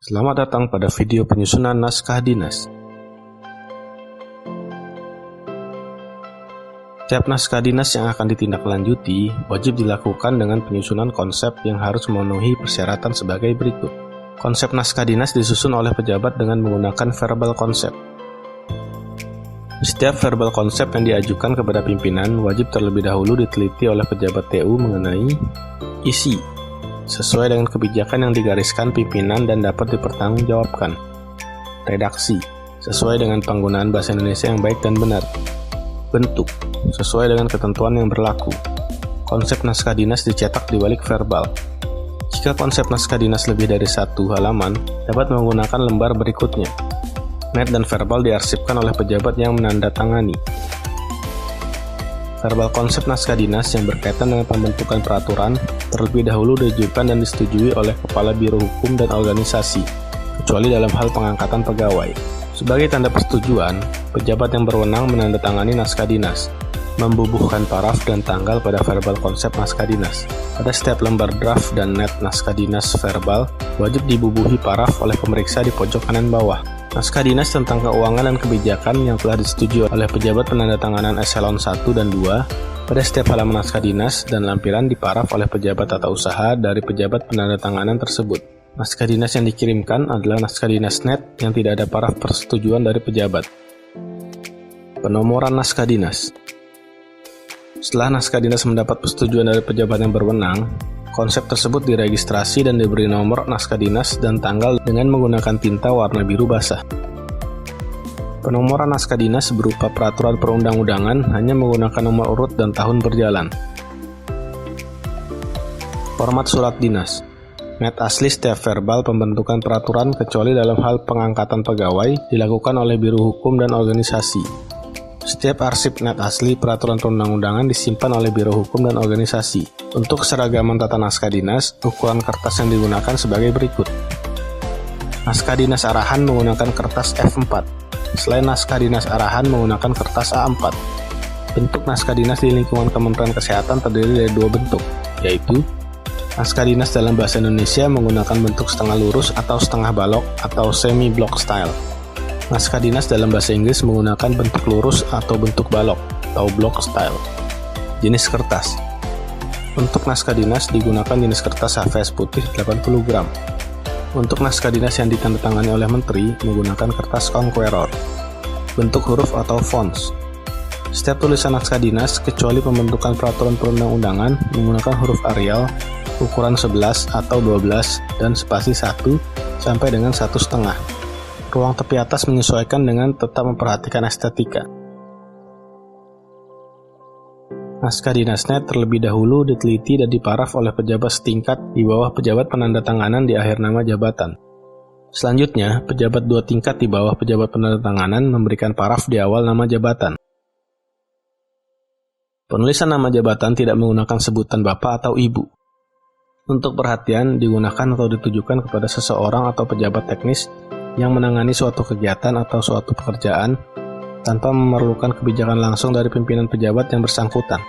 Selamat datang pada video penyusunan naskah dinas. Setiap naskah dinas yang akan ditindaklanjuti wajib dilakukan dengan penyusunan konsep yang harus memenuhi persyaratan sebagai berikut. Konsep naskah dinas disusun oleh pejabat dengan menggunakan verbal konsep. Setiap verbal konsep yang diajukan kepada pimpinan wajib terlebih dahulu diteliti oleh pejabat TU mengenai isi, sesuai dengan kebijakan yang digariskan pimpinan dan dapat dipertanggungjawabkan. Redaksi, sesuai dengan penggunaan bahasa Indonesia yang baik dan benar. Bentuk, sesuai dengan ketentuan yang berlaku. Konsep naskah dinas dicetak di balik verbal. Jika konsep naskah dinas lebih dari 1 halaman, dapat menggunakan lembar berikutnya. Net dan verbal diarsipkan oleh pejabat yang menandatangani. Verbal konsep naskah dinas yang berkaitan dengan pembentukan peraturan terlebih dahulu diajukan dan disetujui oleh Kepala Biro Hukum dan Organisasi, kecuali dalam hal pengangkatan pegawai. Sebagai tanda persetujuan, pejabat yang berwenang menandatangani naskah dinas, membubuhkan paraf dan tanggal pada verbal konsep naskah dinas. Pada setiap lembar draft dan net naskah dinas verbal, wajib dibubuhi paraf oleh pemeriksa di pojok kanan bawah. Naskah dinas tentang keuangan dan kebijakan yang telah disetujui oleh pejabat penandatanganan eselon 1 dan 2 pada setiap halaman naskah dinas dan lampiran diparaf oleh pejabat tata usaha dari pejabat penandatanganan tersebut. Naskah dinas yang dikirimkan adalah naskah dinas net yang tidak ada paraf persetujuan dari pejabat. Penomoran naskah dinas. Setelah naskah dinas mendapat persetujuan dari pejabat yang berwenang, konsep tersebut diregistrasi dan diberi nomor naskah dinas dan tanggal dengan menggunakan tinta warna biru basah. Penomoran naskah dinas berupa peraturan perundang-undangan hanya menggunakan nomor urut dan tahun berjalan. Format surat dinas. Net asli setiap verbal pembentukan peraturan kecuali dalam hal pengangkatan pegawai dilakukan oleh Biro Hukum dan Organisasi. Setiap arsip net asli peraturan perundang-undangan disimpan oleh Biro Hukum dan Organisasi. Untuk keseragaman tata naskah dinas, ukuran kertas yang digunakan sebagai berikut. Naskah dinas arahan menggunakan kertas F4. Selain naskah dinas arahan menggunakan kertas A4. Bentuk naskah dinas di lingkungan Kementerian Kesehatan terdiri dari 2 bentuk, yaitu naskah dinas dalam bahasa Indonesia menggunakan bentuk setengah lurus atau setengah balok atau semi-block style. Naskah dinas dalam bahasa Inggris menggunakan bentuk lurus atau bentuk balok atau block style. Jenis kertas. Untuk naskah dinas digunakan jenis kertas HVS putih 80 gram. Untuk naskah dinas yang ditandatangani oleh Menteri menggunakan kertas Conqueror. Bentuk huruf atau fonts. Setiap tulisan naskah dinas kecuali pembentukan peraturan perundang-undangan menggunakan huruf Arial ukuran 11 atau 12 dan spasi 1 sampai dengan 1,5. Ruang tepi atas menyesuaikan dengan tetap memperhatikan estetika. Naskah dinas net terlebih dahulu diteliti dan diparaf oleh pejabat setingkat di bawah pejabat penandatanganan di akhir nama jabatan. Selanjutnya, pejabat 2 tingkat di bawah pejabat penandatanganan memberikan paraf di awal nama jabatan. Penulisan nama jabatan tidak menggunakan sebutan bapak atau ibu. Untuk perhatian digunakan atau ditujukan kepada seseorang atau pejabat teknis yang menangani suatu kegiatan atau suatu pekerjaan tanpa memerlukan kebijakan langsung dari pimpinan pejabat yang bersangkutan.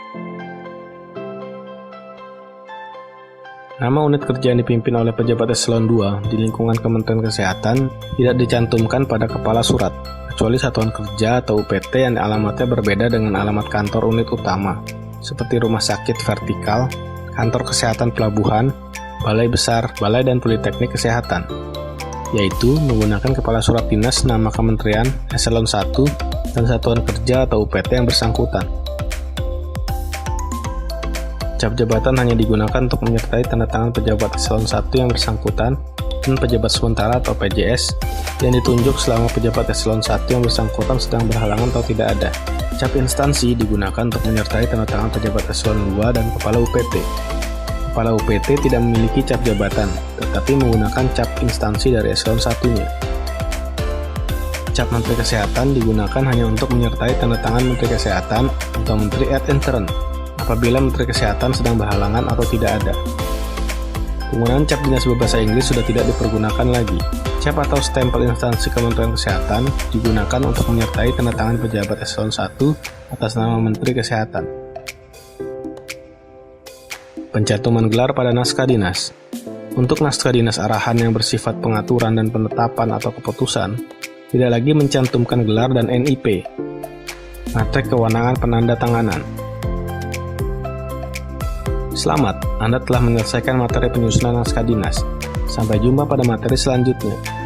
Nama unit kerja yang dipimpin oleh pejabat eselon 2 di lingkungan Kementerian Kesehatan tidak dicantumkan pada kepala surat, kecuali satuan kerja atau UPT yang alamatnya berbeda dengan alamat kantor unit utama, seperti rumah sakit vertikal, kantor kesehatan pelabuhan, balai besar, balai dan politeknik kesehatan, yaitu menggunakan kepala surat dinas nama kementerian, eselon 1, dan satuan kerja atau UPT yang bersangkutan. Cap jabatan hanya digunakan untuk menyertai tanda tangan pejabat eselon 1 yang bersangkutan dan pejabat sementara atau PJS yang ditunjuk selama pejabat eselon 1 yang bersangkutan sedang berhalangan atau tidak ada. Cap instansi digunakan untuk menyertai tanda tangan pejabat eselon 2 dan kepala UPT. Kepala UPT tidak memiliki cap jabatan, tetapi menggunakan cap instansi dari eselon 1-nya. Cap Menteri Kesehatan digunakan hanya untuk menyertai tanda tangan Menteri Kesehatan atau Menteri ad interim apabila Menteri Kesehatan sedang berhalangan atau tidak ada. Penggunaan cap dinas berbahasa Inggris sudah tidak dipergunakan lagi. Cap atau stempel instansi Kementerian Kesehatan digunakan untuk menyertai tanda tangan pejabat eselon 1 atas nama Menteri Kesehatan. Pencantuman gelar pada naskah dinas. Untuk naskah dinas arahan yang bersifat pengaturan dan penetapan atau keputusan, tidak lagi mencantumkan gelar dan NIP, matrek kewenangan penandatanganan. Selamat, Anda telah menyelesaikan materi penyusunan naskah dinas. Sampai jumpa pada materi selanjutnya.